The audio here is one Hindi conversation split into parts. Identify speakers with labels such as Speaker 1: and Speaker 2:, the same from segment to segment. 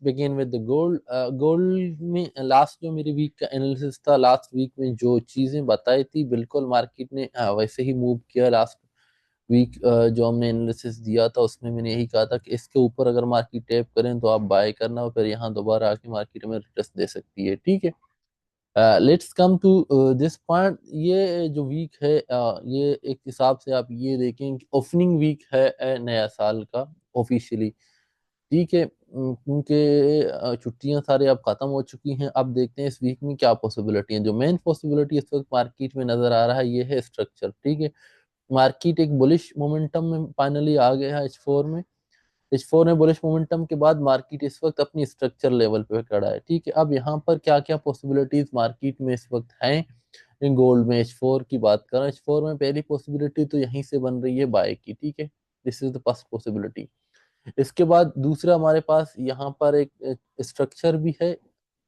Speaker 1: Begin with the gold. Gold में लास्ट जो मेरी वीक का एनालिसिस था, लास्ट वीक में जो चीजें बताई थी बिल्कुल मार्केट ने वैसे ही मूव किया। लास्ट वीक जो हमने एनालिसिस दिया था उसमें मैंने यही कहा था कि इसके ऊपर अगर मार्केट टैप करें तो आप बाय करना और फिर यहाँ दोबारा आके मार्केट में रिटर्न दे सकती है। ठीक है, let's come to this point. ये जो वीक है ये एक हिसाब से आप ये देखें कि ओपनिंग वीक है नया साल का ऑफिशियली। ठीक है, क्योंकि छुट्टियां सारे अब खत्म हो चुकी हैं। अब देखते हैं इस वीक में क्या पॉसिबिलिटी है। जो मेन पॉसिबिलिटी इस वक्त मार्केट में नजर आ रहा है ये है स्ट्रक्चर। ठीक है, मार्केट एक बुलिश मोमेंटम में फाइनली आ गया है H4 में। H4 में बुलिश मोमेंटम के बाद मार्केट इस वक्त अपनी स्ट्रक्चर लेवल पे खड़ा है। ठीक है, अब यहाँ पर क्या क्या पॉसिबिलिटीज मार्केट में इस वक्त हैं। गोल्ड में H4 की बात करें, H4 में पहली पॉसिबिलिटी तो यहीं से बन रही है बाय की। ठीक है, this is the first possibility. इसके बाद दूसरा हमारे पास यहाँ पर एक स्ट्रक्चर भी है,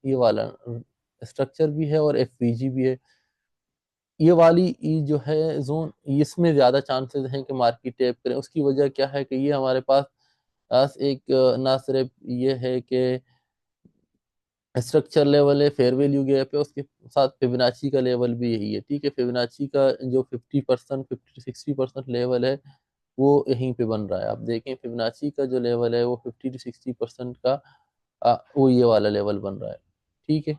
Speaker 1: ये वाला स्ट्रक्चर भी है और एफवीजी भी है। ये वाली ये जो है जोन, इसमें ज्यादा चांसेस हैं कि मार्केट टैप करें। उसकी वजह क्या है कि ये हमारे पास एक ना सिर्फ ये है कि स्ट्रक्चर लेवल है, फेयर वैल्यू गैप है, उसके साथ फिबोनाची का लेवल भी यही है। ठीक है, फिबोनाची का जो 50% 50 to 60% लेवल है वो यहीं पे बन रहा है। आप देखें फिबोनाची का जो लेवल है वो 50 to 60% का वो ये वाला लेवल बन रहा है। ठीक है,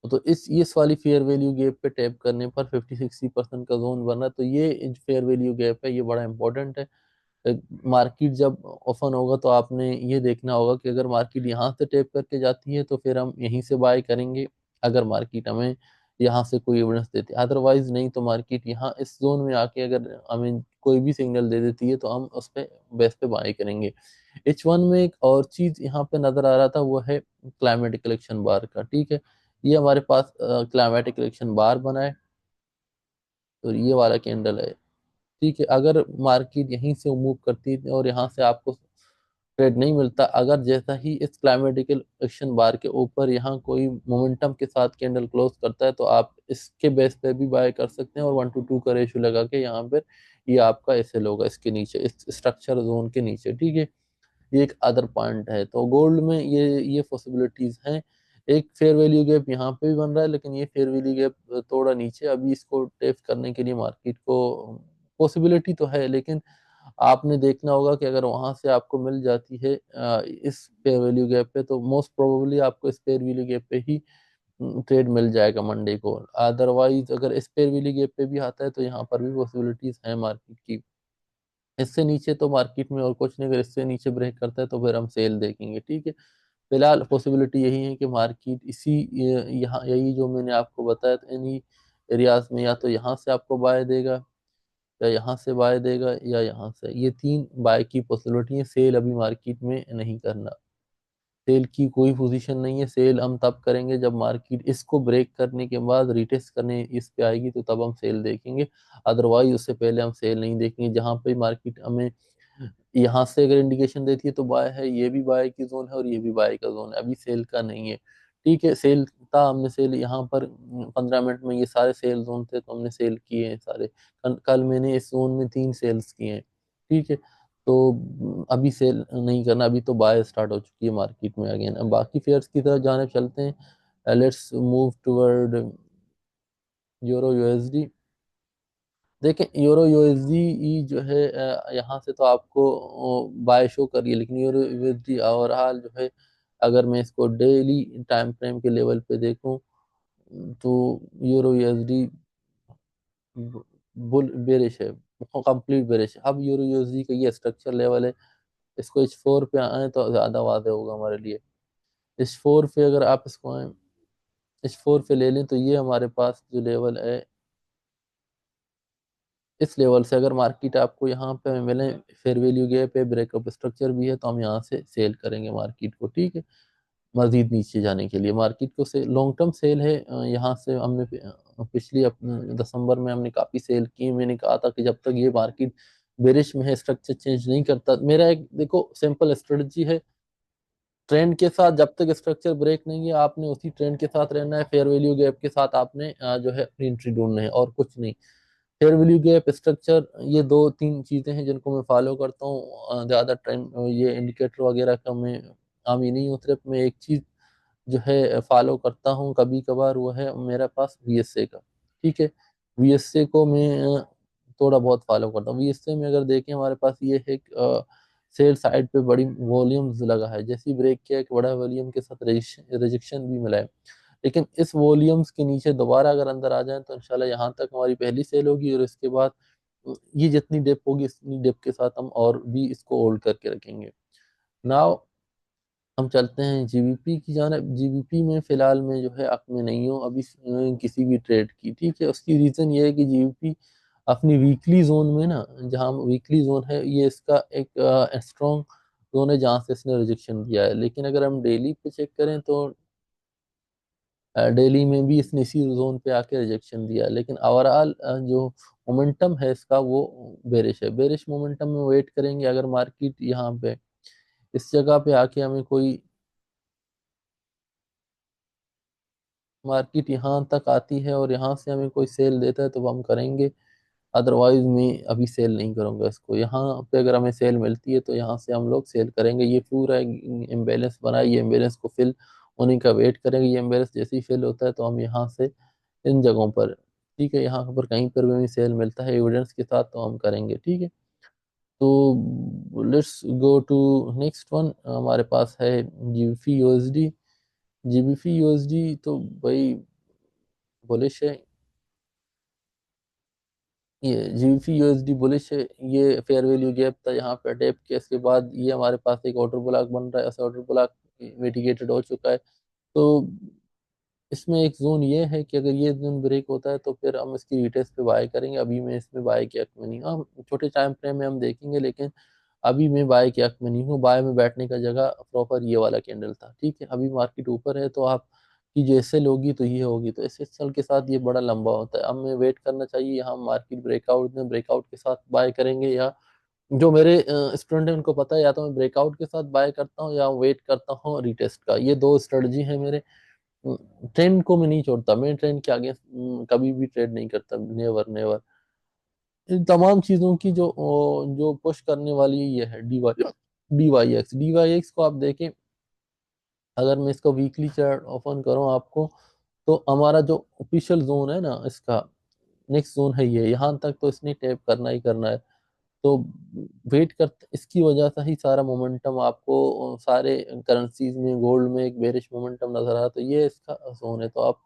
Speaker 1: तो इस वाली फेयर वैल्यू गैप पे टैप करने पर 50 60% का जोन बन रहा है। तो ये फेयर वैल्यू गैप है, ये बड़ा इंपॉर्टेंट है। मार्केट जब ओपन होगा तो आपने ये देखना होगा कि अगर मार्केट यहाँ से टैप करके जाती है तो फिर हम यहीं से बाय करेंगे, अगर मार्केट हमें यहाँ से कोई एविडेंस देती है। अदरवाइज नहीं तो मार्केट यहाँ इस जोन में आके अगर हमें कोई भी सिग्नल दे देती है तो हम उस पे बेस पे बाय करेंगे। H1 में एक और चीज यहाँ पे नजर आ रहा था वो है क्लाइमेटिक कलेक्शन बार का। ठीक है, ये हमारे पास क्लाइमेटिक कलेक्शन बार बना है और ये वाला कैंडल है। ठीक है, अगर मार्केट यहीं से मूव करती है और यहाँ से आपको ट्रेड नहीं मिलता, अगर जैसा ही इस क्लाइमेटिकल एक्शन बार के ऊपर यहाँ कोई मोमेंटम के साथ कैंडल क्लोज करता है तो आप इसके बेस पे भी बाय कर सकते हैं और 1 to 2 का रेशियो लगा के यहाँ पर ये आपका एसएल होगा इसके नीचे, इस स्ट्रक्चर जोन के नीचे। ठीक है, ये एक अदर पॉइंट है। तो गोल्ड में ये पॉसिबिलिटीज हैं। एक फेयर वैल्यू गैप यहाँ पे भी बन रहा है लेकिन ये फेयर वैल्यू गैप थोड़ा नीचे, अभी इसको टेस्ट करने के लिए मार्केट को पॉसिबिलिटी तो है, लेकिन आपने देखना होगा कि अगर वहां से आपको मिल जाती है इस फेयर वैल्यू गैप पे तो मोस्ट प्रोबेबली आपको इस फेयर वैल्यू गैप पे ही ट्रेड मिल जाएगा मंडे को। अदरवाइज अगर इस फेयर वैल्यू गैप पे भी आता है तो यहाँ पर भी पॉसिबिलिटीज है मार्केट की। इससे नीचे तो मार्केट में और कुछ नहीं, अगर इससे नीचे ब्रेक करता है तो फिर हम सेल देखेंगे। ठीक है, फिलहाल पॉसिबिलिटी यही है कि मार्केट इसी यहाँ यही जो मैंने आपको बताया था इन्हीं एरियाज में या तो यहाँ से आपको बाय देगा या यहाँ से बाय देगा या यहाँ से, ये तीन बाय की पॉसिबिलिटी है। सेल अभी मार्केट में नहीं करना, सेल की कोई पोजीशन नहीं है। सेल हम तब करेंगे जब मार्केट इसको ब्रेक करने के बाद रिटेस्ट करने इस पे आएगी तो तब हम सेल देखेंगे। अदरवाइज उससे पहले हम सेल नहीं देखेंगे। जहां पे मार्केट हमें यहाँ से अगर इंडिकेशन देती है तो बाय है, ये भी बाय की जोन है और ये भी बाय का जोन है, अभी सेल का नहीं है। ठीक है, सेल था, हमने सेल यहाँ पर 15 मिनट में ये सारे सेल जोन थे तो हमने सेल किए हैं सारे। कल मैंने इस जोन में 3 सेल्स किए हैं। ठीक है, तो अभी सेल नहीं करना, अभी तो बाय स्टार्ट हो चुकी है मार्केट में अगेन। अब बाकी फेयर्स की तरफ जाने चलते हैं। Let's move toward euro USD. देखें यूरो यूएसडी जो है यहाँ से तो आपको बाय शो कर रही है, लेकिन यूरो यूएसडी ओवरऑल जो है अगर मैं इसको डेली टाइम फ्रेम के लेवल पे देखूं तो यूरो यूएसडी बुल बेरिश है, कंप्लीट बेरिश है। अब यूरो यूएसडी का ये स्ट्रक्चर लेवल है, इसको H4 पे आए तो ज्यादा वादे होगा हमारे लिए। H4 पे अगर आप इसको आए H4 पे ले लें तो ये हमारे पास जो लेवल है, इस लेवल से अगर मार्केट आपको यहाँ पे मिले, फेयर वैल्यू गैप है, ब्रेकअप स्ट्रक्चर भी है, तो हम यहाँ से सेल करेंगे मार्केट को। ठीक है, मजीद नीचे जाने के लिए मार्केट को से लॉन्ग टर्म सेल है। यहाँ से हमने पिछली दिसंबर में हमने काफी सेल की। मैंने कहा था कि जब तक ये मार्केट बेरिश में है, स्ट्रक्चर चेंज नहीं करता, मेरा एक देखो सिंपल स्ट्रेटजी है, ट्रेंड के साथ जब तक स्ट्रक्चर ब्रेक नहीं है आपने उसी ट्रेंड के साथ रहना है। फेयर वैल्यू गैप के साथ आपने जो है अपनी एंट्री ढूंढना है और कुछ नहीं। फेयर वैल्यू गैप, स्ट्रक्चर, ये दो तीन चीजें हैं जिनको मैं फॉलो करता हूँ। ज्यादा ट्रेंड ये इंडिकेटर वगैरह का मैं आम ही नहीं हूँ, सिर्फ मैं एक चीज़ जो है फॉलो करता हूँ कभी कभार, वो है मेरे पास वीएसए का। ठीक है, वीएसए को मैं थोड़ा बहुत फॉलो करता हूँ। वीएसए में अगर देखें हमारे पास ये है सेल साइड पे बड़ी वॉल्यूम्स लगा है, जैसे ही ब्रेक किया एक बड़ा वॉल्यूम के साथ रिजेक्शन भी मिला है, लेकिन इस वॉल्यूम्स के नीचे दोबारा अगर अंदर आ जाए तो इंशाल्लाह यहाँ तक हमारी पहली सेल होगी, और इसके बाद ये जितनी डिप होगी इतनी डिप के साथ हम और भी इसको होल्ड करके रखेंगे। नाउ हम चलते हैं जीबीपी की जानिब। जीबीपी में फिलहाल मैं जो है अब मैं नहीं हूँ अभी किसी भी ट्रेड की। ठीक है, उसकी रीज़न ये है कि जीबीपी अपनी वीकली जोन में ना, जहाँ वीकली जोन है ये इसका एक स्ट्रॉन्ग जोन है जहाँ से इसने रिजेक्शन दिया है, लेकिन अगर हम डेली पे चेक करें तो दिल्ली में भी इसने इसी जोन पे आके रिजेक्शन दिया, लेकिन ओवरऑल जो मोमेंटम है इसका वो बेरिश है। बेरिश मोमेंटम में वेट करेंगे, अगर मार्केट यहाँ पे इस जगह पे आके हमें कोई मार्केट यहाँ तक आती है और यहाँ से हमें कोई सेल देता है तो हम करेंगे, अदरवाइज मैं अभी सेल नहीं करूँगा इसको। यहाँ पे अगर हमें सेल मिलती है तो यहाँ से हम लोग सेल करेंगे। ये पूरा इम्बेलेंस बना है, ये इम्बेलेंस को फिल होने का वेट करेंगे। ये इम्बेलेंस जैसे ही फिल होता है तो हम यहाँ से इन जगहों पर, ठीक है, यहाँ पर कहीं पर भी हमें सेल मिलता है एविडेंस के साथ तो हम करेंगे। ठीक है, तो let's go to next one. हमारे पास है जीबीपी यूएसडी। जीबीपी यूएसडी तो भाई बुलिश है, ये जीबीपी यूएसडी बुलिश है। ये फेयर वैल्यू गैप था, यहाँ पे अटैक किया, इसके बाद ये हमारे पास एक ऑर्डर ब्लॉक बन रहा है, ऐसा ऑर्डर ब्लॉक मिटिगेटेड हो चुका है। तो इसमें एक जोन ये है कि अगर ये जोन ब्रेक होता है तो फिर हम इसकी रिटेस्ट पे बाय करेंगे। अभी मैं इसमें बाय के हक में नहीं हूँ, हम छोटे टाइम फ्रेम में हम देखेंगे, लेकिन अभी मैं बाय के हक में नहीं हूँ। बाय में बैठने का जगह प्रॉपर ये वाला कैंडल था। ठीक है, अभी मार्केट ऊपर है तो आप की जो एसएल होगी तो ये होगी, तो एस एल के साथ ये बड़ा लंबा होता है। अब हमें वेट करना चाहिए, यहाँ मार्केट ब्रेकआउट में, ब्रेकआउट के साथ बाय करेंगे, या जो मेरे स्टूडेंट हैं उनको पता है, या तो मैं ब्रेकआउट के साथ बाय करता हूँ या वेट करता हूँ रिटेस्ट का। ये दो स्ट्रेटजी है मेरे। ट्रेंड को मैं नहीं छोड़ता, मैं ट्रेंड के आगे कभी भी ट्रेड नहीं करता, नेवर नेवर। इन तमाम चीजों की जो पुश करने वाली ये है डीवाई एक्स को आप देखें। अगर मैं इसको वीकली चार्ट ओपन करूं आपको, तो हमारा जो ऑफिशियल जोन है ना इसका, नेक्स्ट जोन है ये, यहाँ तक तो इसने टैप करना ही करना है। तो वेट कर, इसकी वजह से ही सारा मोमेंटम आपको सारे करेंसीज में, गोल्ड में एक बेरिश मोमेंटम नजर आ रहा है, तो ये इसका जोन है। तो आप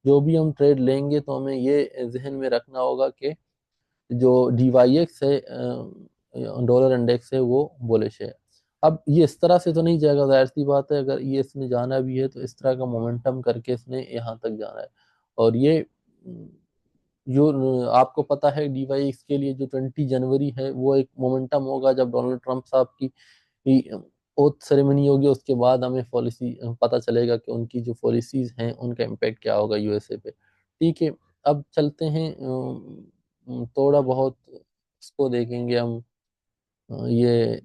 Speaker 1: जो भी हम ट्रेड लेंगे तो हमें ये जहन में रखना होगा कि जो डीवाईएक्स है, डॉलर इंडेक्स है, वो बुलिश है। अब ये इस तरह से तो नहीं जाएगा, जाहिर सी बात है, अगर ये इसने जाना भी है तो इस तरह का मोमेंटम करके इसने यहाँ तक जाना है। और ये जो आपको पता है डीवाईएक्स के लिए जो 20 जनवरी है वो एक मोमेंटम होगा, जब डोनाल्ड ट्रंप साहब की ओथ सेरेमनी होगी, उसके बाद हमें पॉलिसी पता चलेगा कि उनकी जो पॉलिसीज हैं उनका इम्पेक्ट क्या होगा यूएसए पे। ठीक है, अब चलते हैं थोड़ा बहुत इसको देखेंगे हम। ये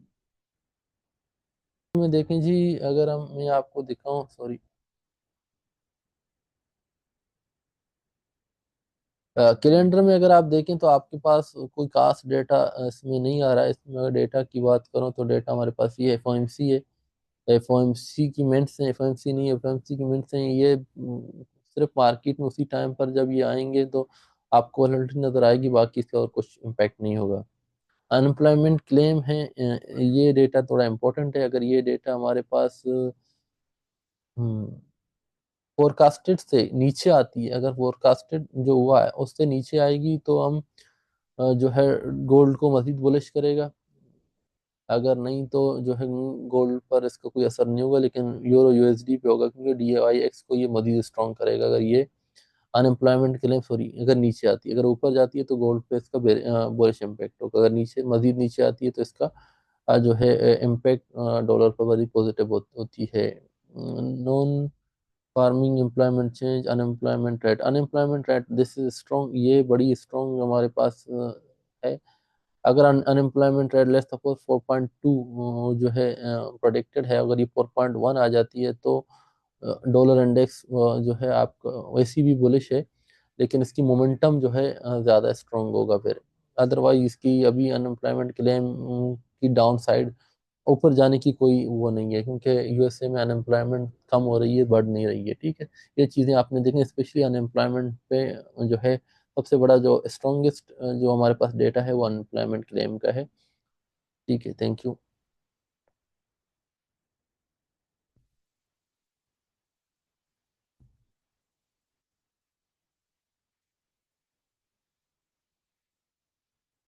Speaker 1: में देखें जी, अगर हम मैं आपको दिखाऊं, सॉरी, कैलेंडर में अगर आप देखें तो आपके पास कोई खास डेटा इसमें नहीं आ रहा है। इसमें अगर डेटा की बात करूं तो डेटा हमारे पास ये एफओएमसी है। एफओएमसी की मिनट्स हैं, एफओएमसी नहीं, एफओएमसी की मिनट्स हैं ये। सिर्फ मार्केट में उसी टाइम पर जब ये आएंगे तो आपको वॉलेटिलिटी नजर आएगी, बाकी इसका और कुछ इम्पैक्ट नहीं होगा। अनएम्प्लॉयमेंट क्लेम है, ये डेटा थोड़ा इंपॉर्टेंट है। अगर ये डेटा हमारे पास फोरकास्टेड से नीचे आती है, अगर फोरकास्टेड जो हुआ है उससे नीचे आएगी तो हम जो है गोल्ड को मजीद बुलिश करेगा। अगर नहीं तो जो है गोल्ड पर इसका कोई असर नहीं होगा, लेकिन यूरो यूएसडी पे होगा, क्योंकि डीआईएक्स को ये मजीद स्ट्रॉन्ग करेगा अगर ये अनएम्प्लॉयमेंट क्लेम, सॉरी, अगर नीचे आती है। अगर ऊपर जाती है तो गोल्ड पे इसका बुलिश इम्पैक्ट होगा, अगर नीचे मजीद नीचे आती है तो इसका जो है इम्पैक्ट डॉलर पर बड़ी पॉजिटिव होती है। Non farming employment change, unemployment rate this is strong, ये बड़ी स्ट्रॉन्ग हमारे पास है। अगर अनएम्प्लॉयमेंट रेट लेस सपोज 4.2 जो है प्रोडिक्टेड है, अगर ये 4.1 आ जाती है तो डॉलर इंडेक्स जो है आपका वैसी भी बुलिश है, लेकिन इसकी मोमेंटम जो है ज़्यादा स्ट्रॉन्ग होगा फिर। अदरवाइज इसकी अभी अनएम्प्लॉयमेंट क्लेम की डाउन साइड ऊपर जाने की कोई वो नहीं है, क्योंकि यूएसए में अनएम्प्लॉयमेंट कम हो रही है, बढ़ नहीं रही है। ठीक है, ये चीज़ें आपने देखी, स्पेशली अनएम्प्लॉयमेंट पे जो है सबसे बड़ा जो स्ट्रॉन्गेस्ट जो हमारे पास डेटा है वो अनएम्प्लॉयमेंट क्लेम का है। ठीक है, थैंक यू।